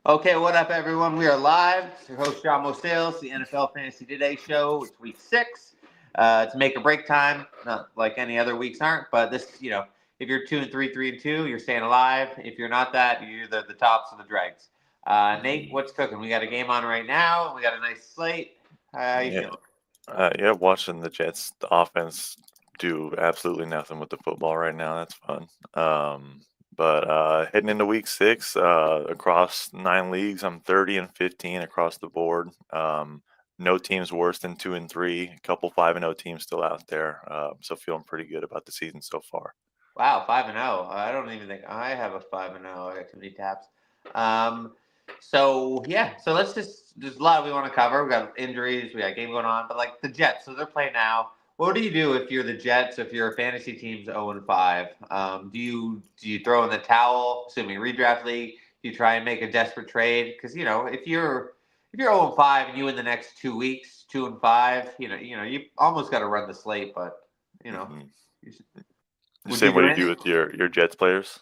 Okay, what up, everyone? We are live. It's your host, John Mosales, the NFL Fantasy Today show. It's week 6. It's make or break time. Not like any other weeks aren't, but this, if you're 2-3, 3-2, you're staying alive. If you're not that, you're the tops of the dregs. Nate, what's cooking? We got a game on right now. We got a nice slate. How you Yeah, feeling? watching the Jets the offense do absolutely nothing with the football right now. That's fun. But heading into week 6, across 9 leagues, I'm 30-15 across the board. No teams worse than 2-3. A couple 5-0 teams still out there. So feeling pretty good about the season so far. Wow, 5-0. I don't even think I have a 5-0. I got too many taps. Um, so let's there's a lot we want to cover. We got injuries, we got game going on, but like the Jets, so they're playing now. What do you do if you're the Jets? If your fantasy team's 0-5, do you throw in the towel? Assuming redraft league, do you try and make a desperate trade? Because if you're 0-5 and you win the next 2 weeks, 2-5, you almost got to run the slate, but you know. Hmm You should, The would you same way do you do anything? with your Jets players.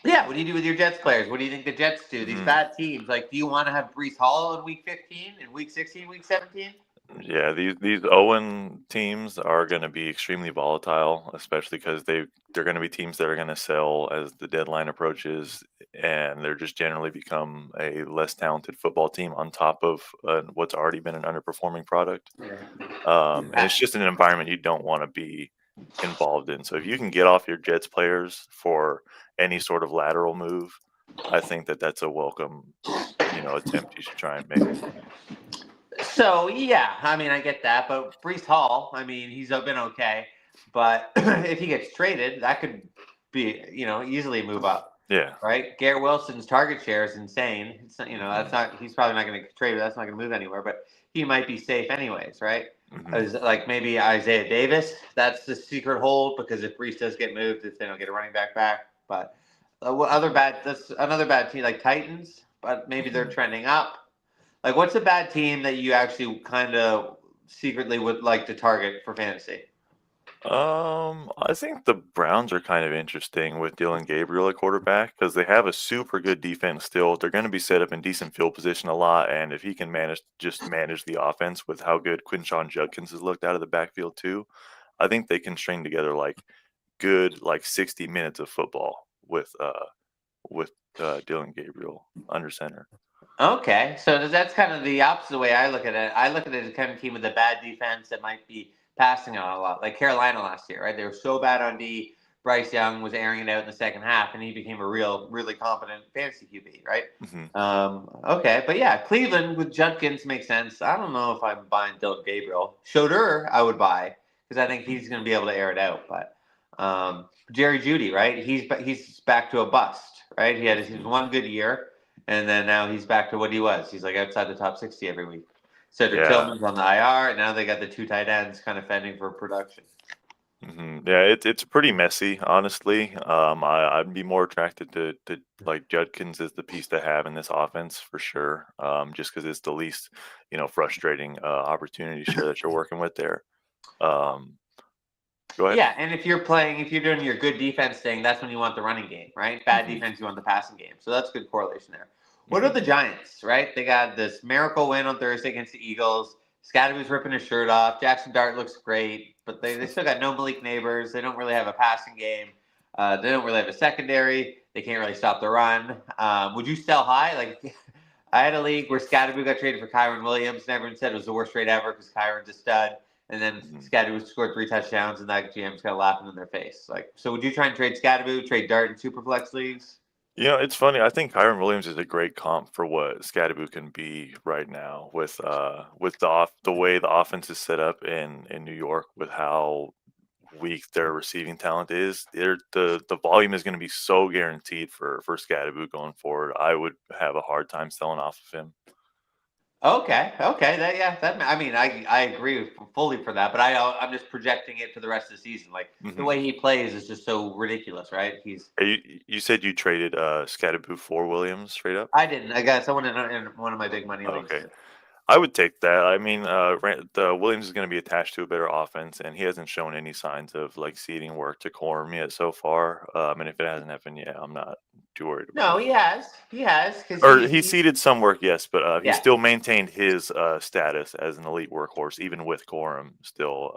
Yeah, what do you do with your Jets players? What do you think the Jets do? These Hmm bad teams, like, do you want to have Brees Hall in week 15, in week 16, week 17? Yeah, these Owen teams are going to be extremely volatile, especially because they're going to be teams that are going to sell as the deadline approaches, and they're just generally become a less talented football team on top of what's already been an underperforming product. And it's just an environment you don't want to be involved in. So if you can get off your Jets players for any sort of lateral move, I think that that's a welcome, attempt you should try and make. So, yeah, I mean, I get that, but Brees Hall, I mean, he's been okay, but if he gets traded, that could be, easily move up, Yeah. right? Garrett Wilson's target share is insane. It's, that's hmm not, he's probably not going to get traded. That's not going to move anywhere, but he might be safe anyways, right? hmm Is like maybe Isaiah Davis. That's the secret hold because if Brees does get moved, if they don't get a running back, but that's another bad team like Titans, but maybe they're hmm trending up. Like, what's a bad team that you actually kind of secretly would like to target for fantasy? I think the Browns are kind of interesting with Dylan Gabriel at quarterback because they have a super good defense still. They're going to be set up in decent field position a lot, and if he can manage the offense with how good Quinshawn Judkins has looked out of the backfield too, I think they can string together like good 60 minutes of football with Dylan Gabriel under center. Okay, so that's kind of the opposite way I look at it. I look at it as kind of team with a bad defense that might be passing on a lot, like Carolina last year, right? They were so bad on D. Bryce Young was airing it out in the second half, and he became a really competent fantasy QB, right? hmm Okay, but yeah, Cleveland with Judkins makes sense. I don't know if I'm buying Dylan Gabriel. Schroeder, I would buy because I think he's going to be able to air it out. But Jerry Judy, right? He's back to a bust, right? He had his hmm one good year, and then now he's back to what he was. He's like outside the top 60 every week. Cedric Yeah. Tillman's on the IR, and now they got the two tight ends kind of fending for production. Yeah, it's pretty messy, honestly. I'd be more attracted to like Judkins as the piece to have in this offense for sure. Just because it's the least, frustrating opportunity share that you're working with there. Um, Go ahead. Yeah, and if you're doing your good defense thing, that's when you want the running game, right? Bad hmm defense, you want the passing game. So that's good correlation there. What about hmm the Giants, right? They got this miracle win on Thursday against the Eagles. Scatterby's ripping his shirt off. Jackson Dart looks great, but they still got no Malik Neighbors. They don't really have a passing game. They don't really have a secondary. They can't really stop the run. Would you sell high? Like, I had a league where Scatterby got traded for Kyron Williams, and everyone said it was the worst trade ever because Kyron's a stud. And then hmm Scatterby scored 3 touchdowns, and that GM's kind of laughing in their face. Like, so would you try and trade Scatterby, trade Dart in Superflex leagues? It's funny. I think Kyron Williams is a great comp for what Scadaboo can be right now with the way the offense is set up in New York with how weak their receiving talent is. The volume is going to be so guaranteed for Scadaboo going forward. I would have a hard time selling off of him. Okay. I mean, I agree fully for that, but I'm just projecting it for the rest of the season. Like the hmm way he plays is just so ridiculous, right? You said you traded Scadaboo for Williams straight up. I didn't. I guess I went in one of my big money leagues. Okay. I would take that. I mean, the Williams is going to be attached to a better offense, and he hasn't shown any signs of like seeding work to Corum yet so far. And if it hasn't happened yet, I'm not too worried about No, it. he has. He has because Or he seeded some work, yes, but he yeah, still maintained his status as an elite workhorse, even with Corum still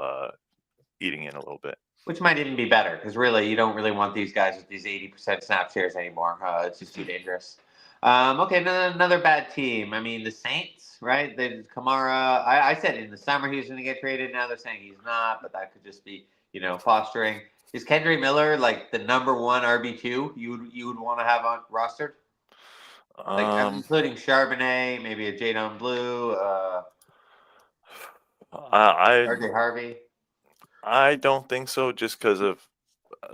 eating in a little bit. which might even be better because really you don't really want these guys with these 80% snap shares anymore. It's just too dangerous. Okay, another bad team. I mean, the Saints, right? They Kamara. I said in the summer he was going to get traded. Now they're saying he's not, but that could just be posturing. Is Kendry Miller like the number one RB2 you would want to have on rostered? Like I'm Um, including Charbonnet, maybe a Jadon Blue, I RJ Harvey. I don't think so, just because of uh,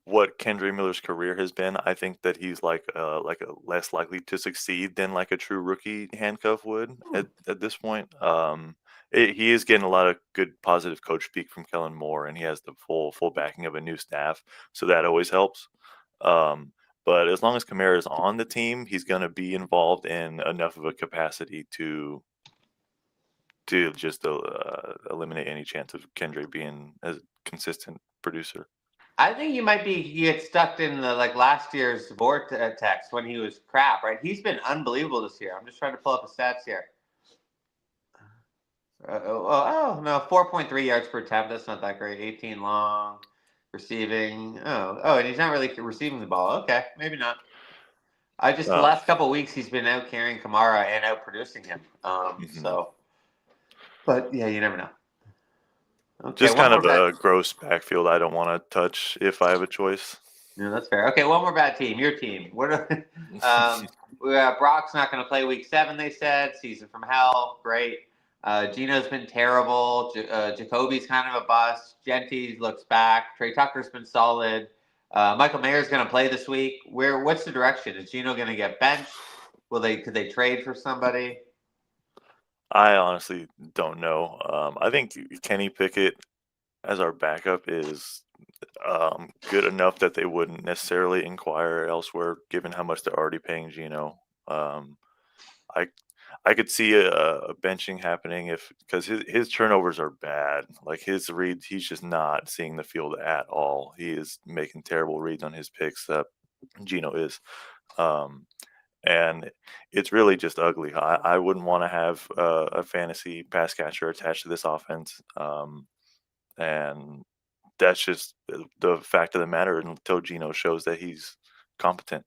what Kendry Miller's career has been. I think that he's like a less likely to succeed than like a true rookie handcuff would at this point. He is getting a lot of good positive coach speak from Kellen Moore, and he has the full backing of a new staff, so that always helps. Um, but as long as Kamara is on the team, he's going to be involved in enough of a capacity to just eliminate any chance of Kendry being a consistent producer. I think you get stuck in the like last year's vortex when he was crap, right? He's been unbelievable this year. I'm just trying to pull up the stats here. No, 4.3 yards per attempt. That's not that great. 18 long, receiving. And he's not really receiving the ball. Okay, maybe not. I just the Uh, last couple of weeks he's been out carrying Kamara and out producing him. mhm. But yeah, you never know. Okay, Just one kind more of bad. a gross backfield I don't want to touch if I have a choice. No, that's fair. Okay, one more bad team. Your team. What? We got Brock's not going to play week 7. They said season from hell. Great. Gino's been terrible. Jacoby's kind of a bust. Genty looks back. Trey Tucker's been solid. Michael Mayer's going to play this week. What's the direction? Is Gino going to get benched? Could they trade for somebody? I honestly don't know. I think Kenny Pickett as our backup is good enough that they wouldn't necessarily inquire elsewhere, given how much they're already paying Gino. I I could see a benching happening if because his turnovers are bad. Like his reads, he's just not seeing the field at all. He is making terrible reads on his picks. Gino is. Um, and it's really just ugly. I wouldn't want to have a fantasy pass catcher attached to this offense, and that's just the fact of the matter until Gino shows that he's competent.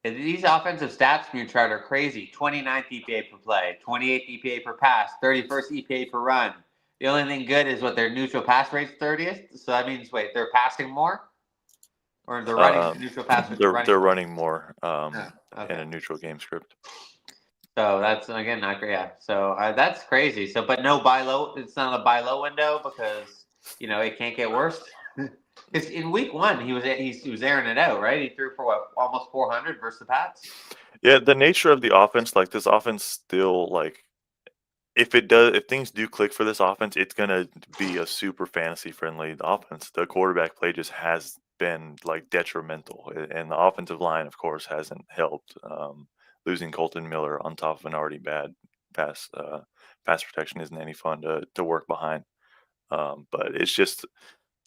And these offensive stats from your chart are crazy. 29th EPA per play, 28th EPA per pass, 31st EPA per run. The only thing good is what their neutral pass rate's 30th. So that means they're passing more, or they're running Um, neutral pass rates are they're running they're more. running more Oh, in okay. a neutral game script. So that's again not great. Yeah. So that's crazy. So, but no buy low. It's not a buy low window because it can't get worse. Because in week 1 he was airing it out, right? He threw for almost 400 versus the Pats. Yeah, the nature of the offense, like this offense, still like if things do click for this offense, it's gonna be a super fantasy friendly offense. The quarterback play just has been like detrimental, and the offensive line, of course, hasn't helped. Losing Colton Miller on top of an already bad pass pass protection isn't any fun to work behind. But it's just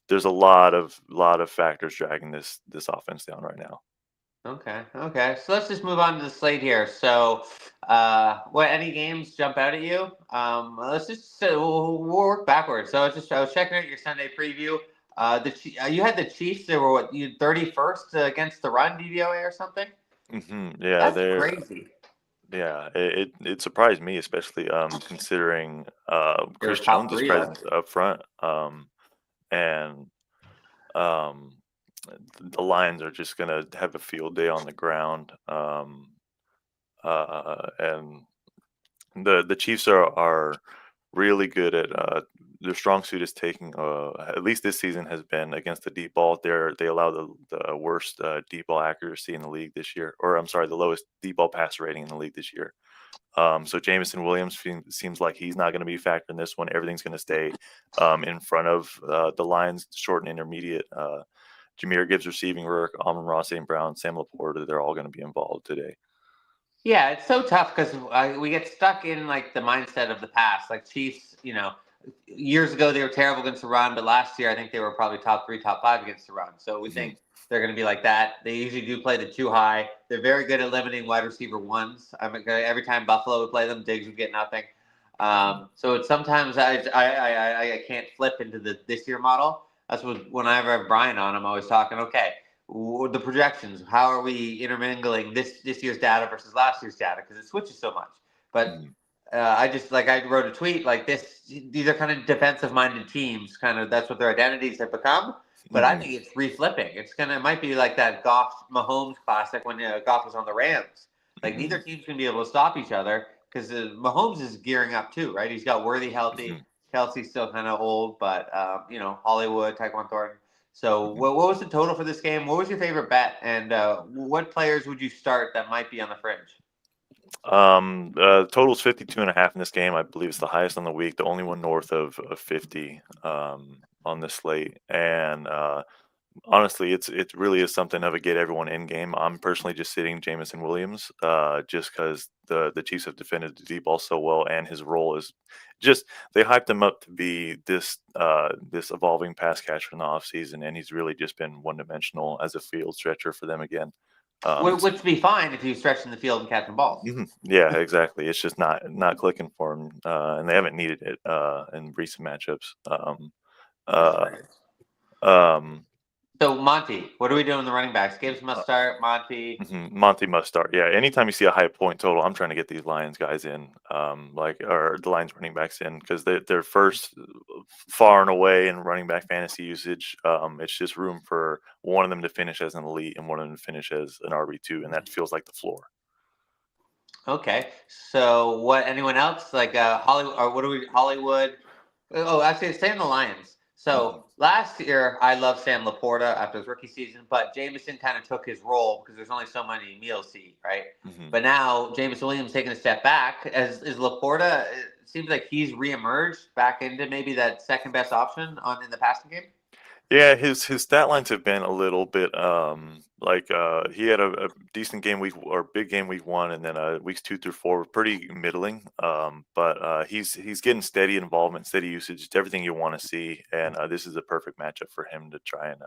there's a lot of factors dragging this offense down right now. Okay. Okay. So let's just move on to the slate here. So, what any games jump out at you? Let's just we'll work backwards. So I was checking out your Sunday preview. You had the Chiefs. They were what 31st against the run DVOA or something. Yeah, That's they're crazy. yeah. It surprised me, especially considering They were Chris top Jones' 3 last presence year. up front. And um, the Lions are just gonna have a field day on the ground. And the Chiefs are really good at their strong suit is taking at least this season has been against the deep ball. They allow the worst deep ball accuracy in the league this year, or I'm sorry, the lowest deep ball pass rating in the league this year. So Jameson Williams seems like he's not going to be a factor in this one. Everything's going to stay in front of the Lions, short and intermediate. Jameer Gibbs receiving work, Amon Ross St. Brown, Sam Laporta, they're all going to be involved today. Yeah, it's so tough because we get stuck in like the mindset of the past. Like Chiefs, years ago they were terrible against the run, but last year I think they were probably top three, top five against the run. So we Mhm. think they're going to be like that. They usually do play the too high. They're very good at limiting wide receiver ones. Every time Buffalo would play them, Diggs would get nothing. So it's sometimes I can't flip into the this year model. That's what whenever I have Brian on, I'm always talking. Okay, the projections. How are we intermingling this year's data versus last year's data? Because it switches so much. But Mhm. I wrote a tweet like this. These are kind of defensive minded teams. Kind of that's what their identities have become. But I Mhm. think it's reflipping. It might be like that Goff Mahomes classic when Goff was on the Rams. Like neither Mhm. team's gonna be able to stop each other because Mahomes is gearing up too, right? He's got Worthy healthy. Mhm. Kelsey's still kind of old, but Hollywood, Tyquan Thornton. So, Mhm. what was the total for this game? What was your favorite bet, and what players would you start that might be on the fringe? Total's 52.5 in this game. I believe it's the highest on the week, the only one north of 50 on this slate. And honestly, it really is something of a get everyone in game. I'm personally just sitting Jamison Williams, just because the Chiefs have defended the deep ball so well, and his role is just they hyped him up to be this evolving pass catcher in the offseason, and he's really just been one dimensional as a field stretcher for them again. It's Which would be fine if he was stretching the field and catching balls. Yeah, exactly. It's just not clicking for him, and they haven't needed it in recent matchups. That's Uh, fair. um, So, Monty, what are we doing in the running backs? Gibbs must start. Monty. Monty must start. Yeah, anytime you see a high point total, I'm trying to get these Lions guys in, or the Lions running backs in, because they're first far and away in running back fantasy usage. It's just room for one of them to finish as an elite and one of them to finish as an RB2, and that feels like the floor. Okay. So, what? Anyone else like Hollywood? Or what do we? Hollywood. Oh, actually, stay in the Lions. Mhm. So last year, I loved Sam Laporta after his rookie season, but Jameson kind of took his role because there's only so many meals to eat, right? Mhm. But now James Williams taking a step back. As is Laporta, it seems like he's reemerged back into maybe that second best option on in the passing game. Yeah, his stat lines have been a little bit he had a decent game week or big game week 1, and then weeks 2 through 4 were pretty middling. But he's getting steady involvement, steady usage, it's everything you want to see, and this is a perfect matchup for him to try and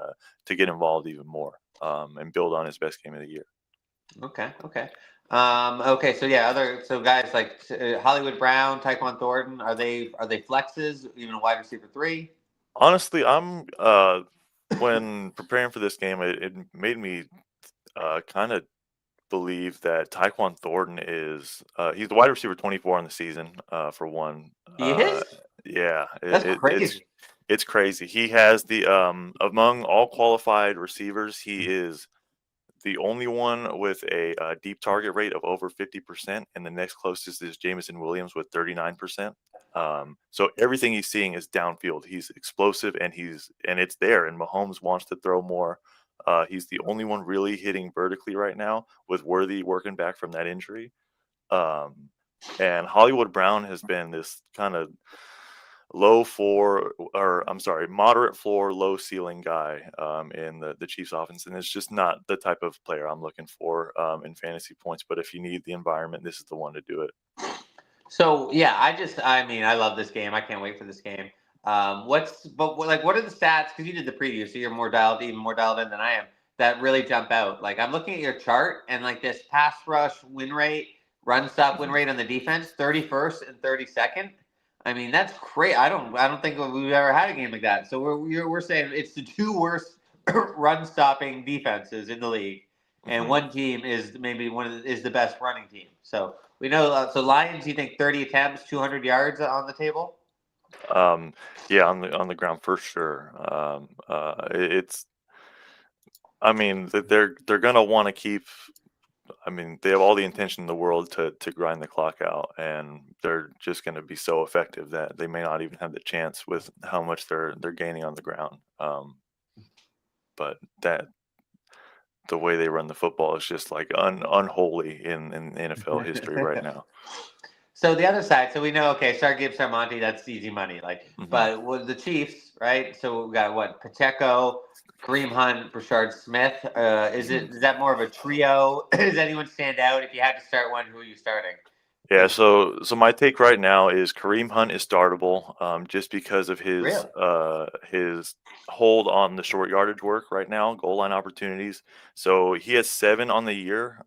to get involved even more and build on his best game of the year. Okay, okay. Okay, so yeah, so guys like Hollywood Brown, Tyquan Thornton, are they flexes? Even a wide receiver three? Honestly, I'm when preparing for this game, it made me kind of believe that Tyquan Thornton is he's the wide receiver 24 on the season for one. He is. Yeah, That's it's crazy. it's crazy. He has the among all qualified receivers, he is the only one with a deep target rate of over 50%, and the next closest is Jamison Williams with 39%. So everything he's seeing is downfield. He's explosive, and it's there. And Mahomes wants to throw more. He's the only one really hitting vertically right now, with Worthy working back from that injury. Um, and Hollywood Brown has been this kind of moderate floor, low ceiling guy in the Chiefs offense. And it's just not the type of player I'm looking for in fantasy points. But if you need the environment, this is the one to do it. So yeah, I love this game. I can't wait for this game. What are the stats? Because you did the preview, so you're even more dialed in than I am. That really jump out. Like I'm looking at your chart, and like this pass rush win rate, run stop win Mhm. rate on the defense, 31st and 32nd. I mean that's great. I don't think we've ever had a game like that. So we're saying it's the two worst run stopping defenses in the league, and Mhm. one team is maybe is the best running team. So we know. So Lions, you think 30 attempts, 200 yards on the table? Um, yeah, on the ground for sure. It's I mean they're gonna want to keep. I mean, they have all the intention in the world to grind the clock out, and they're just going to be so effective that they may not even have the chance with how much they're gaining on the ground. But that the way they run the football is just like unholy in NFL history right now. So the other side, so we know, okay, start Gibbs, start Monty, that's easy money. Like, Hmm. but with the Chiefs, right? So we got what Pacheco, Kareem Hunt, Brashard Smith. Mhm. Is that more of a trio? Does anyone stand out? If you had to start one, who are you starting? Yeah, so my take right now is Kareem Hunt is startable, just because of Really? his hold on the short yardage work right now, goal line opportunities. So he has 7 on the year,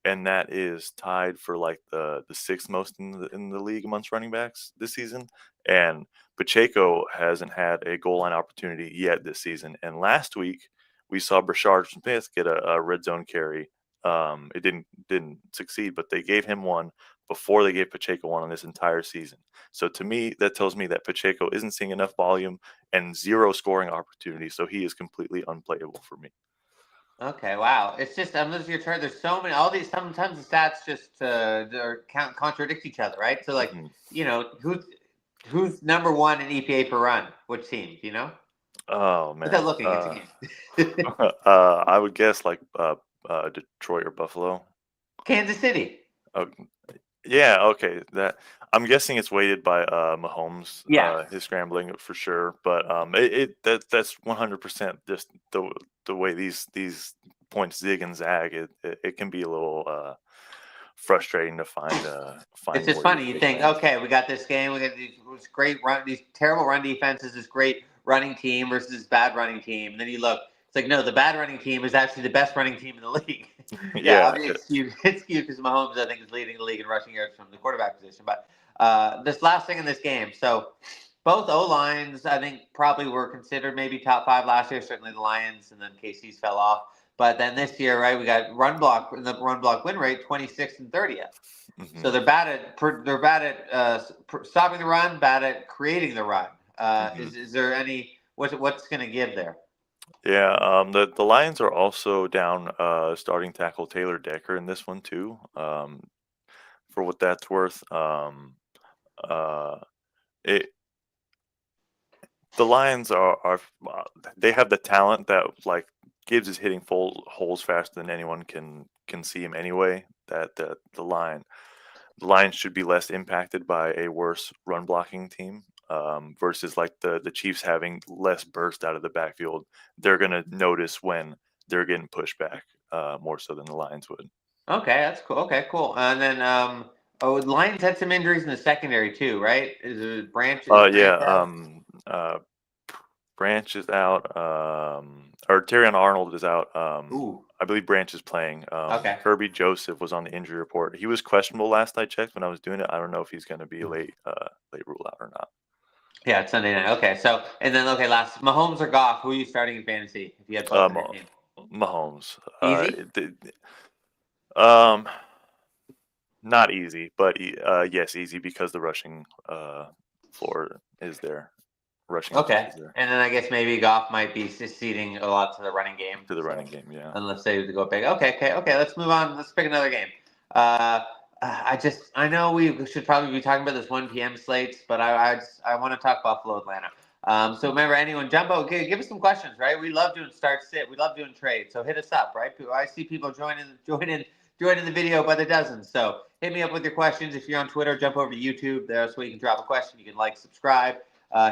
and that is tied for like the sixth most in the league amongst running backs this season. And Pacheco hasn't had a goal line opportunity yet this season. And last week we saw Brashard Smith get a red zone carry. It didn't succeed, but they gave him one before they gave Pacheco one on this entire season. So to me, that tells me that Pacheco isn't seeing enough volume and zero scoring opportunities. So he is completely unplayable for me. Okay, wow. It's just I'm listening to your chart. There's so many. All these sometimes the stats just contradict each other, right? So like Mhm. who's number one in EPA per run? Which team? Do you know? Oh Without man. looking, it's a game. I would guess like Detroit or Buffalo. Kansas City. Oh, yeah, okay. That I'm guessing it's weighted by Mahomes, Yeah. his scrambling for sure. But that's 100% just the way these points zig and zag. It can be a little frustrating to It's find just where you're funny. You taking think, that. okay, we got this game. We got these great run, these terrible run defenses, this great running team versus this bad running team. And then you look, it's like, no, the bad running team is actually the best running team in the league. Yeah, Yeah, I mean, it's skewed. It's skewed because Mahomes, I think, is leading the league in rushing yards from the quarterback position. But this last thing in this game, so both O lines, I think, probably were considered maybe top five last year. Certainly the Lions, and then KC's fell off. But then this year, right, we got the run block win rate 26th and 30th. So hmm they're bad at stopping the run, bad at creating the run. hmm Is there any what's going to give there? yeah. The Lions are also down starting tackle Taylor Decker in this one too. For what that's worth. Uh, it The Lions are they have the talent that like Gibbs is hitting full holes faster than anyone can see him anyway. That the Lions should be less impacted by a worse run blocking team, versus like the Chiefs having less burst out of the backfield. They're gonna notice when they're getting pushed back, more so than the Lions would. Okay, that's cool. Okay, cool. And then oh, the Lions had some injuries in the secondary too, right? Is Yeah. Branch out? Branch is out, or Terrion Arnold is out. Ooh. I believe Branch is playing. Okay. Kirby Joseph was on the injury report. He was questionable last I checked when I was doing it. I don't know if he's going to be late rule out or not. Yeah, it's Sunday night. Okay, so and then okay, last Mahomes or Goff, who are you starting in fantasy if you had both in your Ma- team? Mahomes. Easy. Um, Not easy, but yes, easy because the rushing floor is there. Rushing upside Okay, is there and then I guess maybe Goff might be seceding a lot to the running game. to the So running game. Yeah. unless they go big. Okay. Let's move on. Let's pick another game. I know we should probably be talking about this 1 p.m. slates, but I want to talk Buffalo Atlanta. So Mhm. remember, anyone jump out, give us some questions, right? We love doing start sit. We love doing trades. So hit us up, right? I see people joining the video by the dozens. So hit me up with your questions. If you're on Twitter, jump over to YouTube. There's where you can drop a question. You can like, subscribe.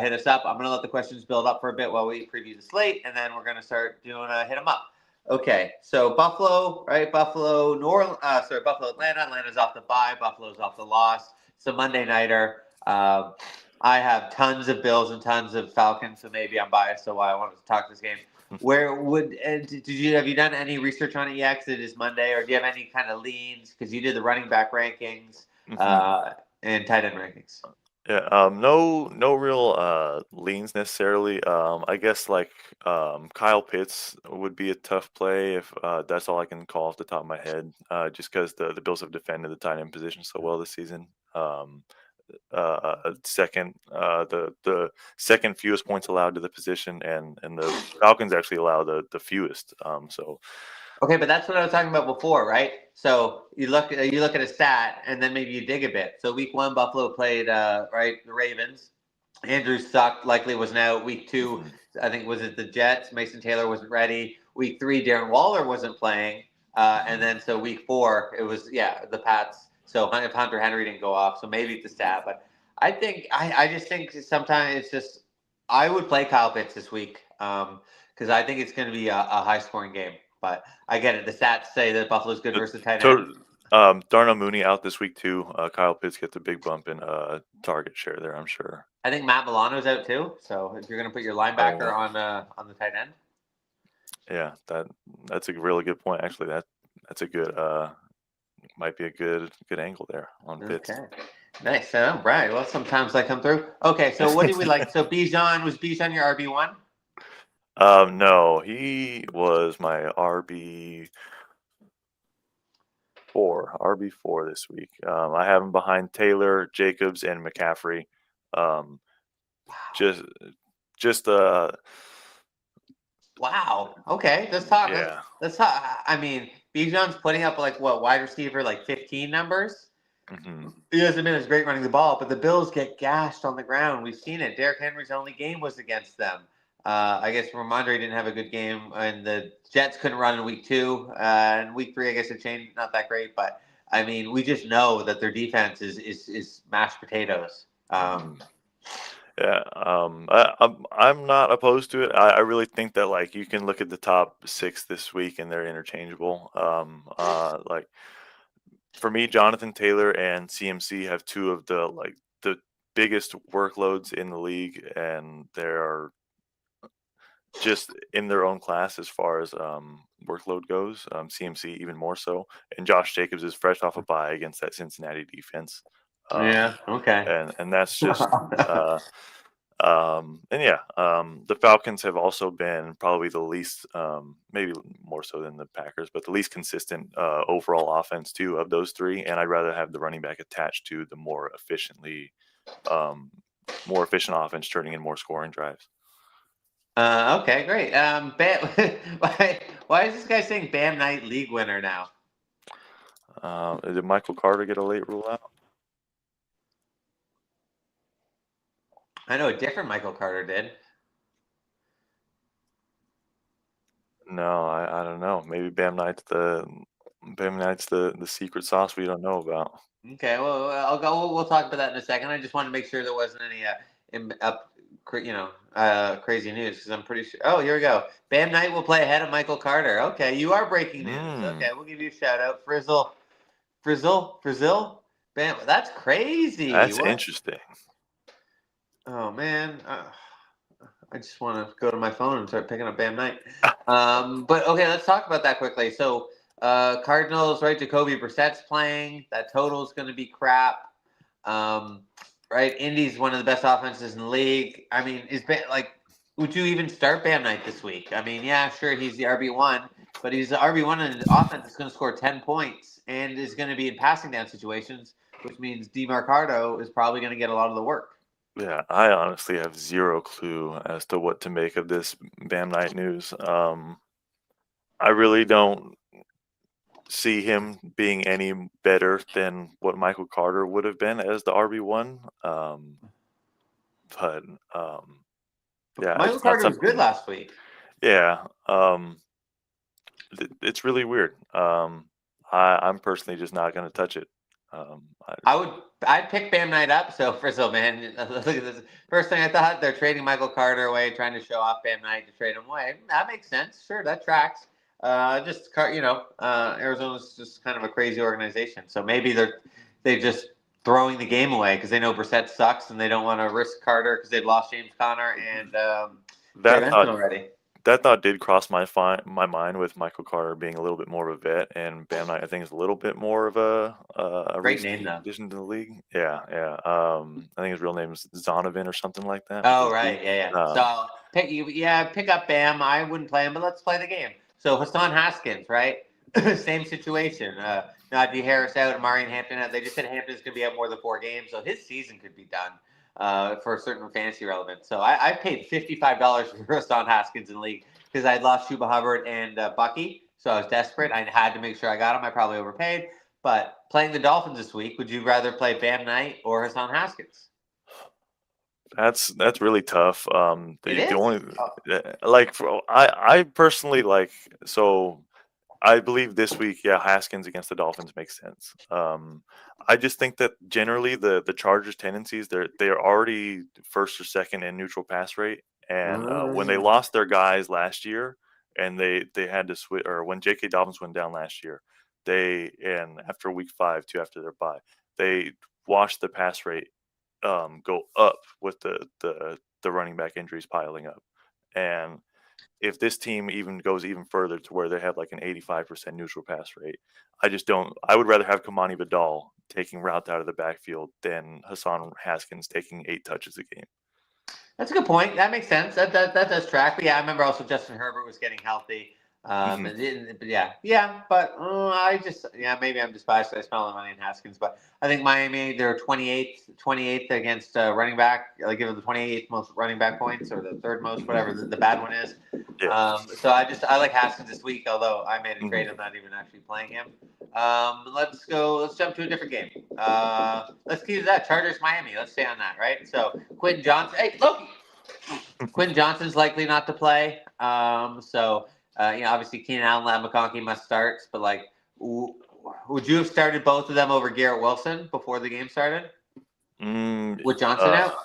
Hit us up. I'm going to let the questions build up for a bit while we preview the slate, and then we're going to start doing hit them up. Okay, so Buffalo, right? Buffalo, Atlanta. Atlanta's off the bye. Buffalo's off the loss. It's a Monday nighter. I have tons of Bills and tons of Falcons, so maybe I'm biased. So why I wanted to talk this game. Where would have you done any research on it yet? Because it is Monday, or do you have any kind of leans? Because you did the running back rankings Mhm. and tight end rankings. Yeah, no real leans necessarily. I guess like Kyle Pitts would be a tough play if that's all I can call off the top of my head. Just because the Bills have defended the tight end position so well this season. Second, the second fewest points allowed to the position, and the Falcons actually allow the fewest. So Okay, but that's what I was talking about before, right? So you look at a stat, and then maybe you dig a bit. So week one, Buffalo played right the Ravens. Andrews sucked, likely wasn't out. Week two, mhm, I think was it the Jets. Mason Taylor wasn't ready. Week three, Darren Waller wasn't playing, and mhm. then so week four, it was the Pats. So if Hunter Henry didn't go off, so maybe it's the stat. But I just think sometimes it's just I would play Kyle Pitts this week. because I think it's going to be a high scoring game. But I get it. The stats say that Buffalo's good versus the tight end. Darnell Mooney out this week too. Kyle Pitts gets a big bump in target share there, I'm sure. I think Matt Milano's out too. So if you're going to put your linebacker on the tight end, yeah, that's a really good point. Actually, that's a good might be a good angle there on Pitts. Okay, nice. Right. Well, sometimes I come through. Okay, so what do we like? So Bijan was Bijan your RB1? No, he was my RB4 this week. I have him behind Taylor, Jacobs, and McCaffrey. Wow. Just Wow. Okay, let's talk. Yeah. Let's talk. I mean, Bijan's putting up like what wide receiver like 15 numbers. Mm-hmm. He hasn't been as great running the ball, but the Bills get gashed on the ground. We've seen it. Derrick Henry's only game was against them. I guess Ramondre didn't have a good game, and the Jets couldn't run in week 2. And week 3, I guess it changed. Not that great, but I mean, we just know that their defense is mashed potatoes. Yeah, I'm not opposed to it. I really think that like you can look at the top 6 this week and they're interchangeable. Like for me, Jonathan Taylor and CMC have 2 of the biggest workloads in the league, and they're just in their own class as far as workload goes. CMC even more so, and Josh Jacobs is fresh off a bye against that Cincinnati defense. Yeah. Okay. And that's just the Falcons have also been probably the least, maybe more so than the Packers, but the least consistent overall offense too of those 3. And I'd rather have the running back attached to the more efficient offense, turning in more scoring drives. Okay, great. Bam, why is this guy saying Bam Knight league winner now? Did Michael Carter get a late rule out? I know a different Michael Carter did. No, I don't know. Maybe Bam Knight's the secret sauce we don't know about. Okay, well, I'll go. We'll talk about that in a second. I just want to make sure there wasn't any crazy news because I'm pretty sure. Oh, here we go. Bam Knight will play ahead of Michael Carter. Okay, you are breaking news. Okay, we'll give you a shout out, Frizzle. Bam, that's crazy. That's interesting. Oh man, I just want to go to my phone and start picking up Bam Knight. But okay, let's talk about that quickly. So Cardinals, right? Jacoby Brissett's playing. That total is going to be crap. Right? Indy's one of the best offenses in the league. I mean, would you even start Bam Knight this week? I mean, yeah, sure, he's the RB1, but he's the RB1 in an offense that's going to score 10 points and is going to be in passing down situations, which means DeMarcado is probably going to get a lot of the work. Yeah, I honestly have zero clue as to what to make of this Bam Knight news. I really don't see him being any better than what Michael Carter would have been as the RB1. Yeah, Michael Carter was good last week. Yeah, it's really weird. I'm personally just not going to touch it. I'd pick Bam Knight up. So Frizzle, man, look at this. First thing I thought, they're trading Michael Carter away, trying to show off Bam Knight to trade him away. That makes sense. Sure, that tracks. Arizona's just kind of a crazy organization. So maybe they're just throwing the game away because they know Brissett sucks and they don't want to risk Carter because they've lost James Conner and already. That thought did cross my mind with Michael Carter being a little bit more of a vet, and Bam Knight I think is a little bit more of a great name though. Addition to the league. Yeah. I think his real name is Zonovan or something like that. Oh right, yeah. So pick up Bam. I wouldn't play him, but let's play the game. So Hassan Haskins, right? Same situation. Najee Harris out, Marion Hampton out. They just said Hampton's going to be out more than 4 games, so his season could be done. For certain fantasy relevance. So I paid $55 for Hassan Haskins in the league because I had lost Chuba Hubbard and Bucky. So I was desperate. I had to make sure I got him. I probably overpaid. But playing the Dolphins this week, would you rather play Bam Knight or Hassan Haskins? That's really tough. I personally like, so I believe this week, Haskins against the Dolphins makes sense. I just think that generally the Chargers' tendencies, they're already first or second in neutral pass rate, And when they lost their guys last year, and they had to switch, or when J.K. Dobbins went down last year, and after week 5, too, after their bye, they watched the pass rate go up with the running back injuries piling up. And if this team even goes even further to where they have like an 85% neutral pass rate, I would rather have Kamani Vidal taking routes out of the backfield than Hassan Haskins taking 8 touches a game. That's a good point. That makes sense. That does track. But yeah, I remember also Justin Herbert was getting healthy. But yeah. But maybe I'm just biased. I spent all the money in Haskins, but I think Miami, they're 28th against running back. Like give it the 28th most running back points, or the third most, whatever the bad one is. Yeah. So I like Haskins this week, although I made a trade. I'm not even actually playing him. Let's jump to a different game. Let's keep that Chargers Miami. Let's stay on that, right? So Quentin Johnson. Hey, look. Quentin Johnson's likely not to play. Obviously Keenan Allen, Lad McConkey must start. But like, would you have started both of them over Garrett Wilson before the game started? With Johnson out?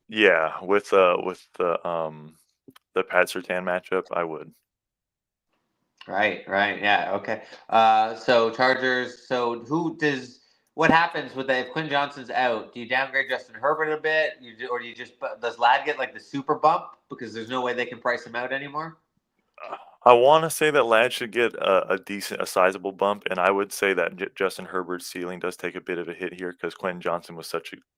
Yeah, with the Pat Surtain matchup, I would. Right. Yeah. Okay. So Chargers. So what happens with that if Quinn Johnson's out? Do you downgrade Justin Herbert a bit? Or do you just does Ladd get like the super bump because there's no way they can price him out anymore? I want to say that Ladd should get a sizable bump, and I would say that Justin Herbert's ceiling does take a bit of a hit here because Quentin Johnson was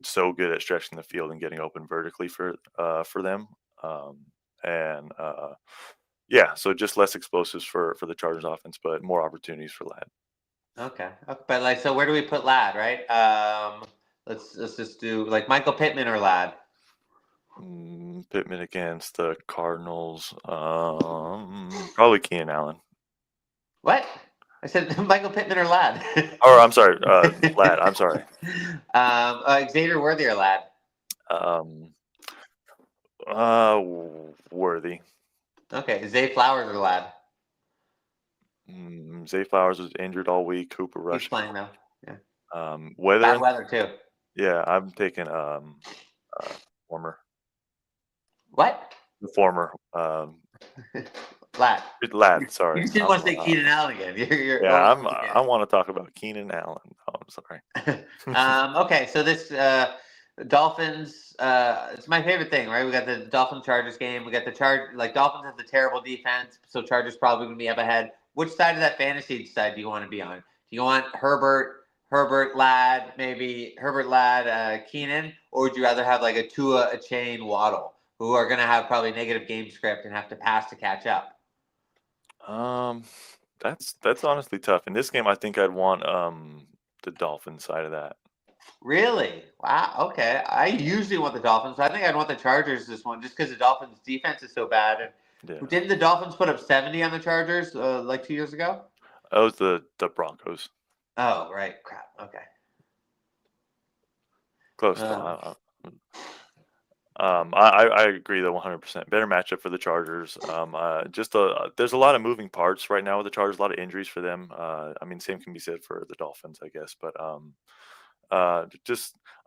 so good at stretching the field and getting open vertically for them. So just less explosives for the Chargers offense, but more opportunities for Ladd. Okay, but so where do we put Ladd? Right? Let's just do like Michael Pittman or Ladd. Pittman against the Cardinals. Probably Keenan Allen. What? I said Michael Pittman or Ladd. I'm sorry, Ladd. I'm sorry. Xavier Worthy or Ladd. Worthy. Okay, Zay Flowers or Ladd. Zay Flowers was injured all week. Cooper Rush. He's playing though. Yeah. Bad weather too. Yeah, I'm taking former. What? The former. Ladd. Sorry. You just didn't want to say Keenan Allen again. I want to talk about Keenan Allen. Oh, I'm sorry. Okay, so this Dolphins. It's my favorite thing, right? We got the Dolphins Chargers game. We got the Dolphins have the terrible defense, so Chargers probably gonna be up ahead. Which side of that fantasy side do you want to be on? Do you want Herbert, Ladd, maybe Herbert, Ladd, Keenan, or would you rather have like a Tua, Achane, Waddle, who are going to have probably negative game script and have to pass to catch up? That's honestly tough. In this game, I think I'd want the Dolphins side of that. Really? Wow. Okay. I usually want the Dolphins. I think I'd want the Chargers this one just because the Dolphins' defense is so bad. And didn't the Dolphins put up 70 on the Chargers like 2 years ago? That was the Broncos. Oh, right. Crap. Okay. Close. I agree though 100%. Better matchup for the Chargers. There's a lot of moving parts right now with the Chargers. A lot of injuries for them. Same can be said for the Dolphins, I guess. But I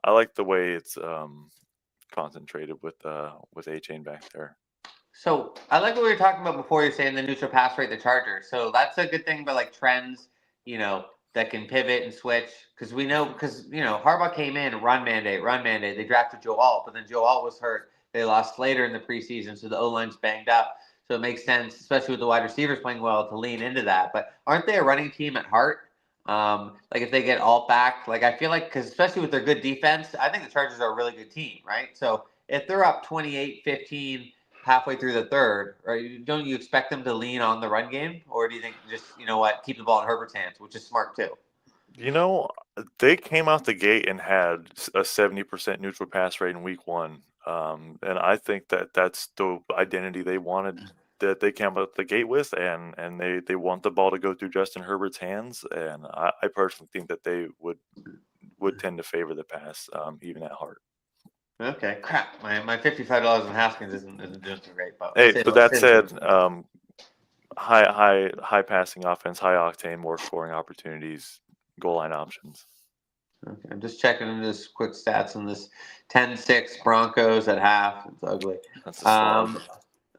like the way it's concentrated with Achane back there. So I like what we were talking about before. You're saying the neutral pass rate, the Chargers. So that's a good thing, but like trends, that can pivot and switch because Harbaugh came in run mandate. They drafted Joe Alt, but then Joe Alt was hurt. They lost later in the preseason, so the O-line's banged up. So it makes sense, especially with the wide receivers playing well, to lean into that. But aren't they a running team at heart? Like if they get Alt back, like I feel like because especially with their good defense, I think the Chargers are a really good team, right? So if they're up 28-15 halfway through the third, right? Don't you expect them to lean on the run game, or do you think just keep the ball in Herbert's hands, which is smart too? They came out the gate and had a 70% neutral pass rate in week 1, and I think that's the identity they wanted that they came out the gate with, and they want the ball to go through Justin Herbert's hands, and I personally think that they would tend to favor the pass, even at heart. Okay, crap. My $55 in Haskins isn't doing too great. But hey, but that said, high passing offense, high octane, more scoring opportunities, goal line options. Okay, I'm just checking into this quick stats on this 10-6 Broncos at half. It's ugly. That's a slog. Um,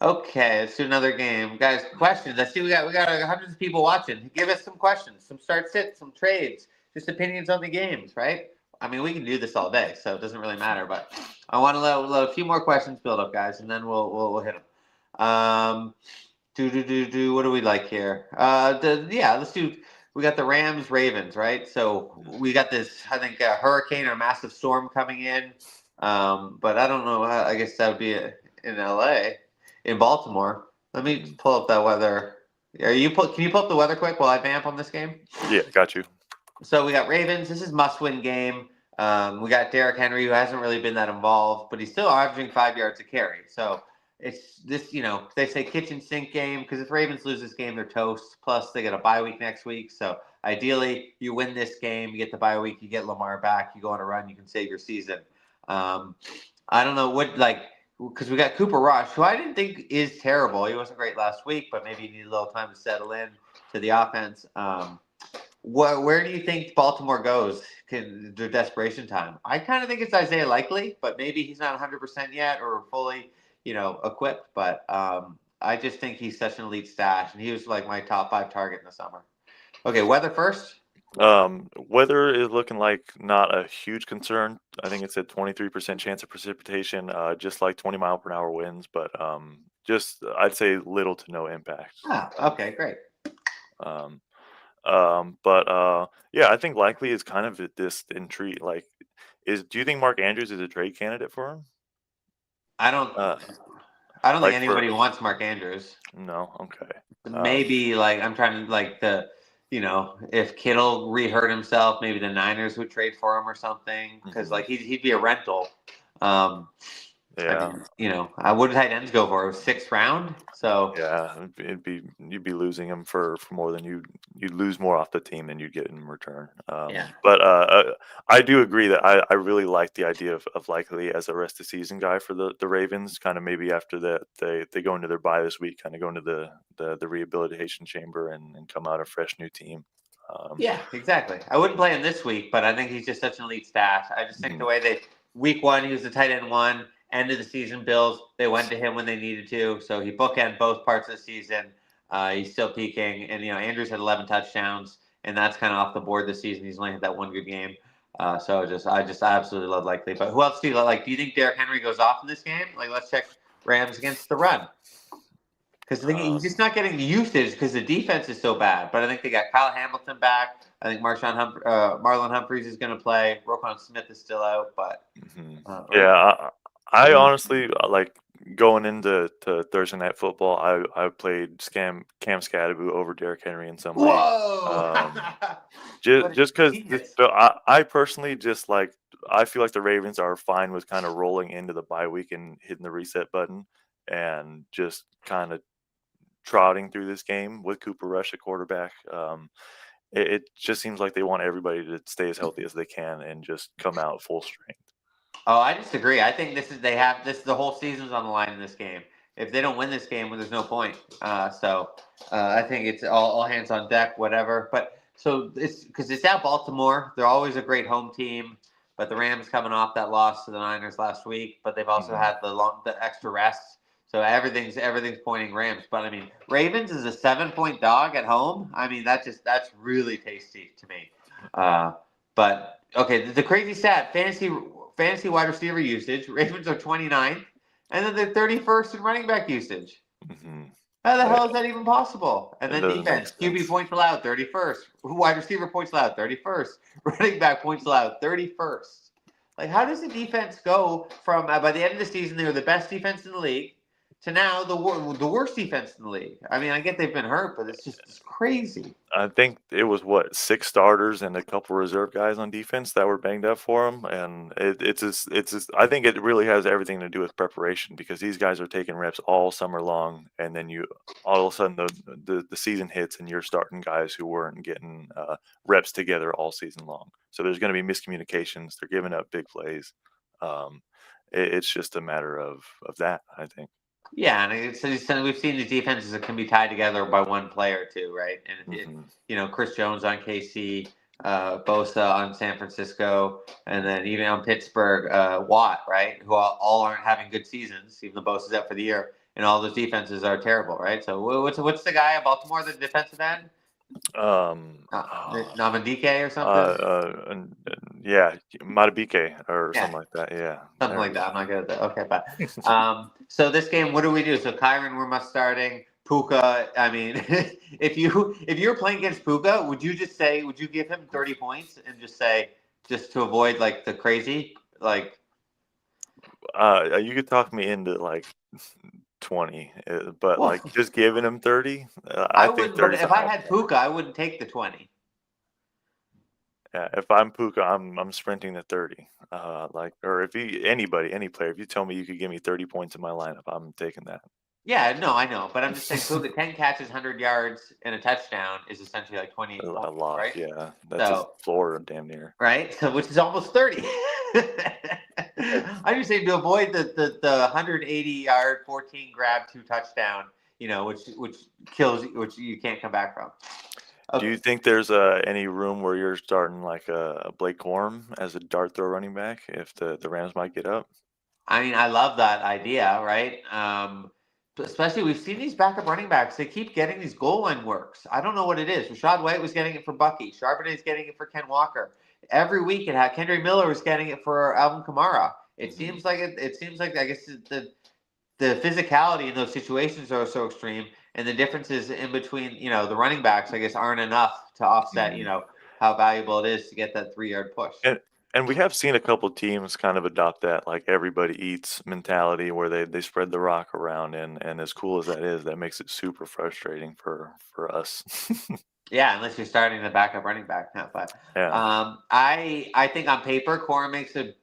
okay, let's do another game, guys. Questions. I see we got hundreds of people watching. Give us some questions, some start sits, some trades, just opinions on the games, right? I mean, we can do this all day, so it doesn't really matter. But I want to let a few more questions build up, guys, and then we'll hit them. What do we like here? Let's do. We got the Rams Ravens, right? So we got this, I think, hurricane or massive storm coming in. But I don't know. I guess that would be in LA, in Baltimore. Let me pull up that weather. Can you pull up the weather quick while I vamp on this game? Yeah, got you. So we got Ravens. This is must-win game. We got Derrick Henry, who hasn't really been that involved, but he's still averaging 5 yards a carry. So it's this, they say kitchen sink game because if Ravens lose this game, they're toast. Plus, they get a bye week next week. So ideally, you win this game, you get the bye week, you get Lamar back, you go on a run, you can save your season. I don't know because we got Cooper Rush, who I didn't think is terrible. He wasn't great last week, but maybe he needed a little time to settle in to the offense. Where do you think Baltimore goes? Can their desperation time? I kind of think it's Isaiah Likely, but maybe he's not 100% yet or fully, equipped. But I just think he's such an elite stash, and he was like my top 5 target in the summer. Okay, weather first. Weather is looking like not a huge concern. I think it's a 23% chance of precipitation, just like 20-mile-per-hour winds, but just I'd say little to no impact. Okay, great. Um, but yeah, I think likely is kind of this intrigue. Like, do you think Mark Andrews is a trade candidate for him? I don't. Uh, I don't think like for anybody wants Mark Andrews. no, okay. Maybe I'm trying to if Kittle re-hurt himself, maybe the Niners would trade for him or something because he'd be a rental. Yeah. I mean, what did tight ends go for? It was 6th round. So Yeah, you'd be losing him for more than you'd lose more off the team than you'd get in return. Yeah. But I do agree that I really like the idea of likely as a rest of season guy for the Ravens. Kind of maybe after that they go into their bye this week, kind of go into the rehabilitation chamber and come out a fresh new team. Yeah, exactly. I wouldn't play him this week, but I think he's just such an elite stash. I just think the way week 1 he was the tight end 1. End of the season, Bills, they went to him when they needed to. So he bookend both parts of the season. He's still peaking. And, Andrews had 11 touchdowns, and that's kind of off the board this season. He's only had that one good game. So I absolutely love Likely. But who else do you like? Do you think Derrick Henry goes off in this game? Like, let's check Rams against the run. Because he's just not getting the usage because the defense is so bad. But I think they got Kyle Hamilton back. I think Marlon Humphreys is going to play. Roquan Smith is still out. But yeah, I honestly like going into Thursday Night Football. I played Cam Scadaboo over Derrick Henry in some leagues. Whoa! Just because I personally just like I feel like the Ravens are fine with kind of rolling into the bye week and hitting the reset button and just kind of trotting through this game with Cooper Rush at quarterback. It just seems like they want everybody to stay as healthy as they can and just come out full strength. Oh, I disagree. I think the whole season's on the line in this game. If they don't win this game, well, there's no point. I think it's all hands on deck, whatever. But so it's because it's at Baltimore. They're always a great home team. But the Rams coming off that loss to the Niners last week, but they've also had the extra rest. So everything's pointing Rams. But I mean, Ravens is a 7-point dog at home. I mean, that's really tasty to me. But okay, the crazy stat: fantasy wide receiver usage. Ravens are 29th, and then they're 31st in running back usage. How the hell is that even possible? And then defense, QB points allowed, 31st. Wide receiver points allowed, 31st. Running back points allowed, 31st. Like, how does the defense go from by the end of the season they were the best defense in the league to now the worst defense in the league? I mean, I get they've been hurt, but it's crazy. I think it was 6 starters and a couple reserve guys on defense that were banged up for him, and it's just I think it really has everything to do with preparation because these guys are taking reps all summer long, and then you all of a sudden the season hits and you're starting guys who weren't getting reps together all season long. So there's going to be miscommunications. They're giving up big plays. It's just a matter of that, I think. Yeah, and we've seen the defenses that can be tied together by one player too, right? And Chris Jones on KC, Bosa on San Francisco, and then even on Pittsburgh, Watt, right? Who all aren't having good seasons, even though Bosa's out for the year, and all those defenses are terrible, right? So what's the guy at Baltimore, the defensive end? Oh, Namadike or something? yeah, Matabike or Yeah, something like that. Yeah, something there like it that. I'm not good at that. Okay, but is. so this game, what do we do? So Kyron, we're must starting. Puka, I mean, if you were playing against Puka, would you give him 30 points and just say just to avoid like the crazy like You could talk me into like 20, but well, like just giving him 30, I I think wouldn't, but 30 is a if I high had bar. Puka, I wouldn't take the 20. Yeah, if I'm Puka, I'm sprinting to 30. Like, or if any player, if you tell me you could give me 30 points in my lineup, I'm taking that. Yeah, no, I know, but I'm just saying Puka 10 catches, 100 yards, and a touchdown is essentially like 28 A points, lot, right? yeah. That's his So floor, damn near. right? So which is almost 30. I'm just saying to avoid the 180-yard, 14 grab, 2 touchdown, which kills you, which you can't come back from. Do Okay. you think there's any room where you're starting like a Blake Corum as a dart throw running back if the Rams might get up? I mean, I love that idea, right? Especially we've seen these backup running backs. They keep getting these goal line works. I don't know what it is. Rashad White was getting it for Bucky. Charbonnet's getting it for Ken Walker. Every week it had Kendry Miller was getting it for Alvin Kamara. It Mhm. seems like it seems like I guess the physicality in those situations are so extreme, and the differences in between the running backs I guess aren't enough to offset Mhm. how valuable it is to get that 3 yard push. And we have seen a couple teams kind of adopt that like everybody eats mentality where they spread the rock around, and as cool as that is, that makes it super frustrating for us. Yeah, unless you're starting the backup running back. Yeah, but Yeah. I think on paper Cora makes a